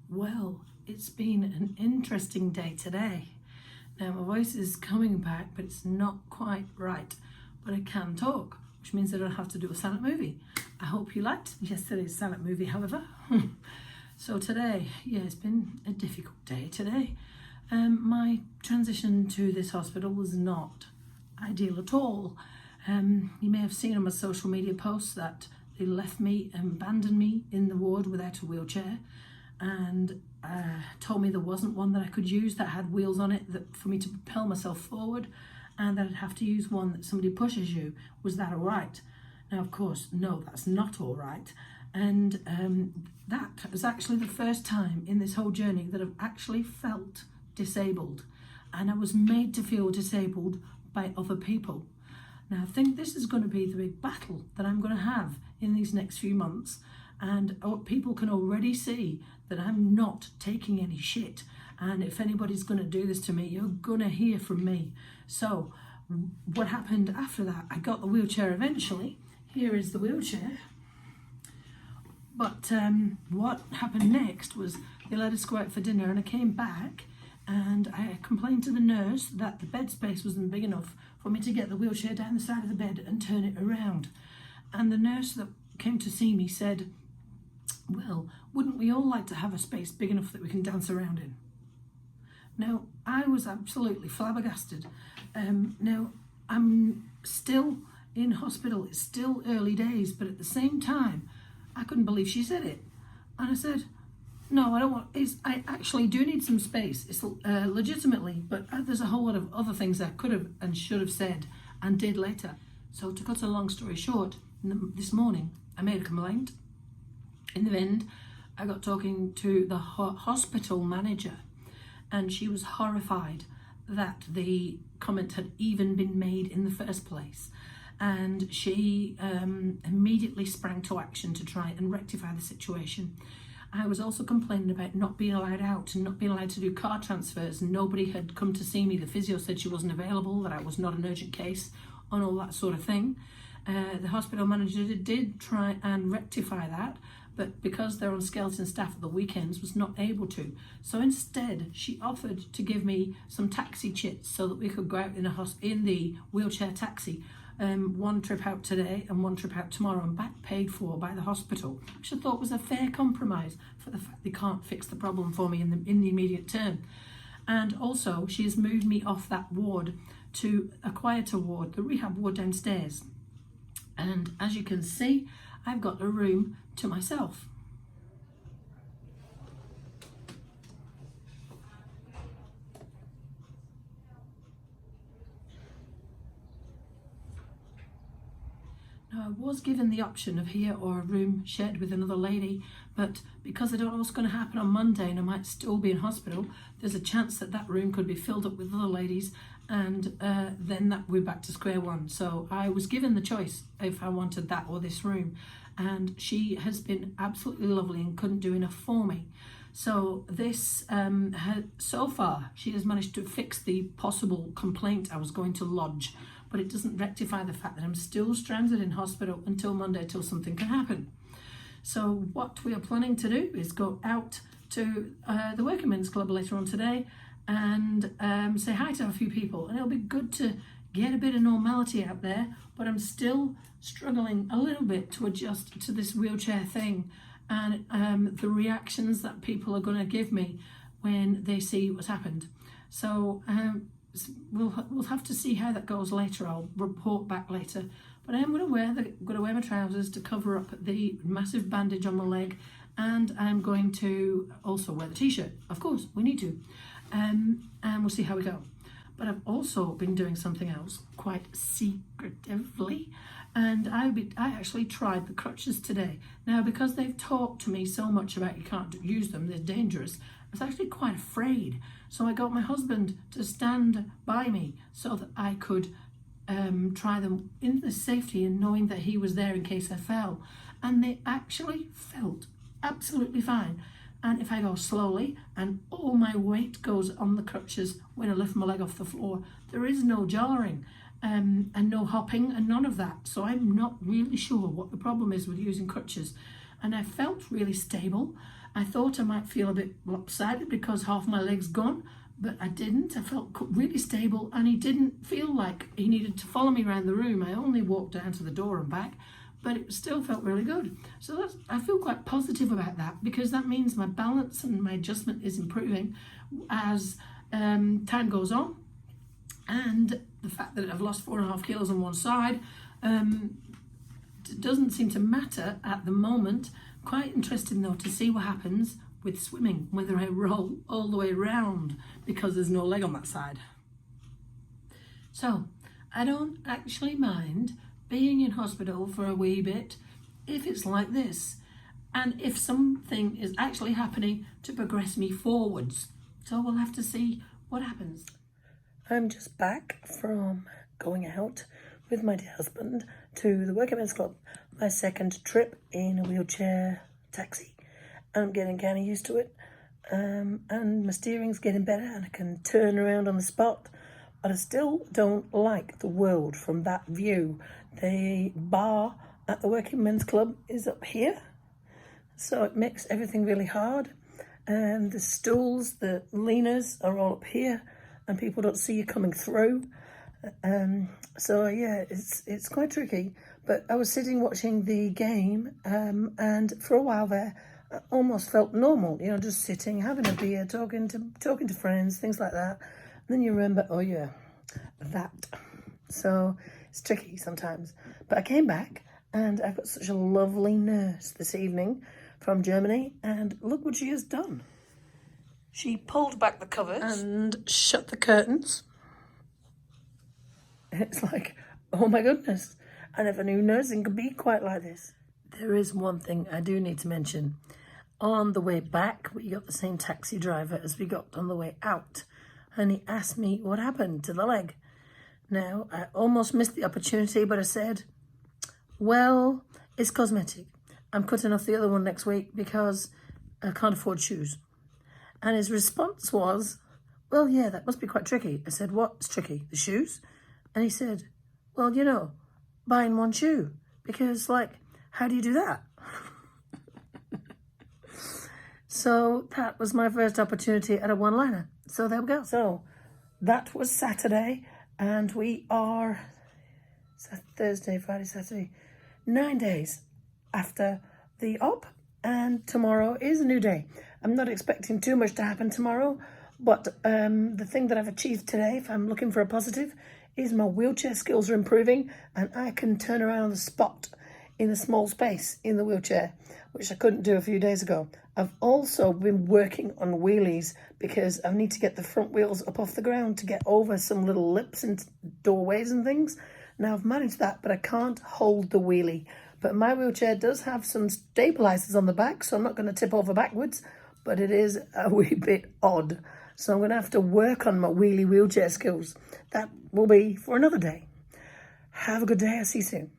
Well, it's been an interesting day today. Now, my voice is coming back, but it's not quite right. But I can talk, which means I don't have to do a silent movie. I hope you liked yesterday's silent movie, however. So today, yeah, it's been a difficult day today. My transition to this hospital was not ideal at all. You may have seen on my social media posts that they left me and abandoned me in the ward without a wheelchair, and told me there wasn't one that I could use that had wheels on it that for me to propel myself forward, and that I'd have to use one that somebody pushes you. Was that all right? Now, of course, no, that's not all right. And that was actually the first time in this whole journey that I've actually felt disabled, and I was made to feel disabled by other people. Now, I think this is going to be the big battle that I'm going to have in these next few months, and people can already see that I'm not taking any shit, and if anybody's going to do this to me, you're going to hear from me. So what happened after that? I got the wheelchair eventually. Here is the wheelchair. But what happened next was they let us go out for dinner, and I came back and I complained to the nurse that the bed space wasn't big enough for me to get the wheelchair down the side of the bed and turn it around. And the nurse that came to see me said, well, wouldn't we all like to have a space big enough that we can dance around in? Now, I was absolutely flabbergasted. Now, I'm still in hospital. It's still early days, but at the same time, I couldn't believe she said it. And I said, no, I don't want, I actually do need some space. It's legitimately, but there's a whole lot of other things I could have and should have said and did later. So to cut a long story short, this morning, I made a complaint. In the end, I got talking to the hospital manager, and she was horrified that the comment had even been made in the first place. And she immediately sprang to action to try and rectify the situation. I was also complaining about not being allowed out and not being allowed to do car transfers. Nobody had come to see me. The physio said she wasn't available, that I was not an urgent case, and all that sort of thing. The hospital manager did try and rectify that, but because they're on skeleton staff at the weekends, was not able to. So instead, she offered to give me some taxi chits so that we could go out in the wheelchair taxi. One trip out today and one trip out tomorrow, and back paid for by the hospital, which I thought was a fair compromise for the fact they can't fix the problem for me in the immediate term. And also, she has moved me off that ward to a quieter ward, the rehab ward downstairs. And as you can see, I've got a room to myself. Now, I was given the option of here or a room shared with another lady, but because I don't know what's going to happen on Monday and I might still be in hospital, there's a chance that that room could be filled up with other ladies, and then that we're back to square one. So I was given the choice if I wanted that or this room, and she has been absolutely lovely and couldn't do enough for me. So this, so far, she has managed to fix the possible complaint I was going to lodge, but it doesn't rectify the fact that I'm still stranded in hospital until Monday, till something can happen. So what we are planning to do is go out to the Working Men's Club later on today and say hi to a few people, and it'll be good to get a bit of normality out there, but I'm still struggling a little bit to adjust to this wheelchair thing and the reactions that people are going to give me when they see what's happened. So we'll have to see how that goes later. I'll report back later. But I am going to wear my trousers to cover up the massive bandage on my leg, and I'm going to also wear the t-shirt. Of course, we need to. And we'll see how we go. But I've also been doing something else quite secretively, and I actually tried the crutches today. Now, because they've talked to me so much about you can't use them, they're dangerous, I was actually quite afraid. So I got my husband to stand by me so that I could try them in the safety and knowing that he was there in case I fell. And they actually felt absolutely fine. And if I go slowly and all my weight goes on the crutches when I lift my leg off the floor, there is no jarring and no hopping and none of that. So I'm not really sure what the problem is with using crutches. and I felt really stable. I thought I might feel a bit lopsided because half my leg's gone, but I didn't. I felt really stable, and he didn't feel like he needed to follow me around the room. I only walked down to the door and back, but it still felt really good. So I feel quite positive about that, because that means my balance and my adjustment is improving as time goes on. And the fact that I've lost 4.5 kilos on one side doesn't seem to matter at the moment. Quite interesting though to see what happens with swimming, whether I roll all the way around because there's no leg on that side. So I don't actually mind being in hospital for a wee bit if it's like this, and if something is actually happening to progress me forwards. So we'll have to see what happens. I'm just back from going out with my dear husband to the Working Men's Club, my second trip in a wheelchair taxi. I'm getting kind of used to it, and my steering's getting better and I can turn around on the spot, but I still don't like the world from that view. The bar at the Working Men's Club is up here, so it makes everything really hard, and the stools, the leaners are all up here, and people don't see you coming through. So yeah, it's quite tricky. But I was sitting watching the game, and for a while there, I almost felt normal. You know, just sitting, having a beer, talking to friends, things like that. And then you remember, oh yeah, that. So it's tricky sometimes. But I came back, and I've got such a lovely nurse this evening from Germany, and look what she has done. She pulled back the covers and shut the curtains. It's like, oh my goodness, I never knew nursing could be quite like this. There is one thing I do need to mention. On the way back, we got the same taxi driver as we got on the way out, and he asked me what happened to the leg. Now, I almost missed the opportunity, but I said, well, it's cosmetic. I'm cutting off the other one next week because I can't afford shoes. And his response was, well, yeah, that must be quite tricky. I said, what's tricky? The shoes? And he said, well, you know, buying one shoe. Because, like, how do you do that? So that was my first opportunity at a one-liner. So there we go. So that was Saturday, and we are Thursday, Friday, Saturday, 9 days after the op, and tomorrow is a new day. I'm not expecting too much to happen tomorrow, but the thing that I've achieved today, if I'm looking for a positive, is my wheelchair skills are improving, and I can turn around on the spot in a small space in the wheelchair, which I couldn't do a few days ago. I've also been working on wheelies because I need to get the front wheels up off the ground to get over some little lips and doorways and things. Now I've managed that, but I can't hold the wheelie. But my wheelchair does have some stabilizers on the back, so I'm not going to tip over backwards, but it is a wee bit odd. So I'm going to have to work on my wheelie wheelchair skills. That will be for another day. Have a good day. I'll see you soon.